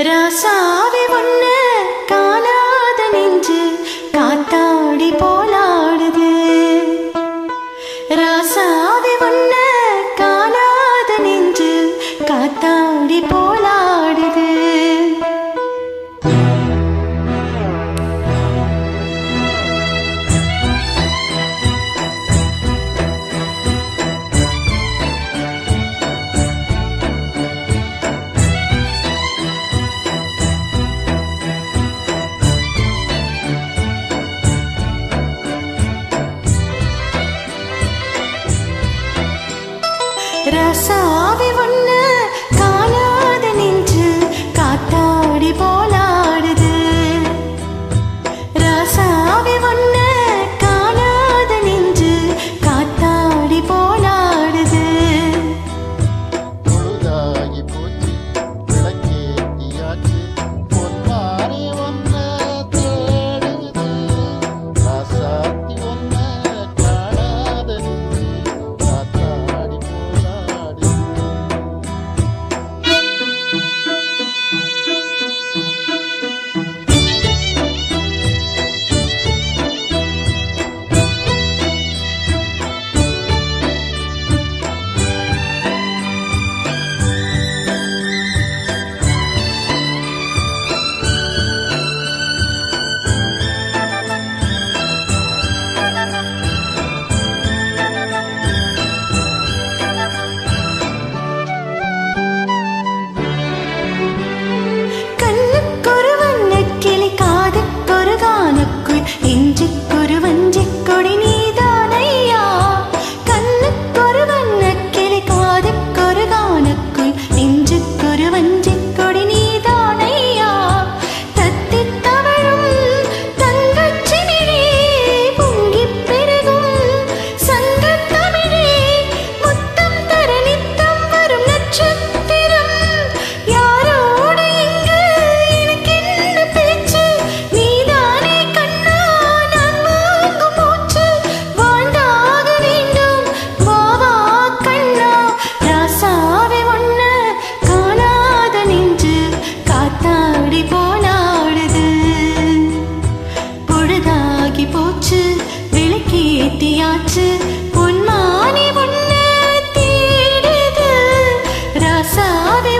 ராசாவி ஒண்ணு காணாத நெஞ்சு காத்தாடி போலாடுது. ராசாவி ஒண்ணு காணாத நெஞ்சு காத்தாடி போலாடுது. ராசாவி ஒண்ணு காணாத நெஞ்சு காத்தாடி போலாடுது. ராசாவி ஒண்ணு காணாத நெஞ்சு காத்தாடி போலாடுது. பொழுதாகி போச்சு விளக்கேத்தியாச்சு பொன்மாரி ஒன்ன தேடுது. ராசாத்தி ஒன்ன காணாத நெஞ்சு காத்தாடி போலாடுது. கண்ணுக்கொரு வண்ணக்கிளி காதுக்கொரு கானக்குள் நெஞ்சுக்கொரு வஞ்சிக் கொடி நீதானையா. கண்ணுக்கொரு வண்ணக்கிளி காதுக்கொரு கானக்குள் நெஞ்சுக்கொரு வஞ்சிக் கொடி நீதானையா. தத்தித் தவழும் தங்கச் சிமிழே பொங்கிப் பெருகும் சங்கத் தமிழே முத்தம் தர நித்தம் வரும் நட்சத்திரம். யாரோடு இங்கு எனக்கென்ன பேச்சு நீதானே கண்ணா நான் வாங்கும் மூச்சு. வாழ்ந்தாக வேண்டும் வா வா கண்ணா. ராசாவி ஒண்ணு காணாத நெஞ்சு காத்தாடி போலாடுது. பொழுதாகி போச்சு விளக்கேத்தியாச்சு பொன்மானி ஒண்ணு தேடுது. ராசாவி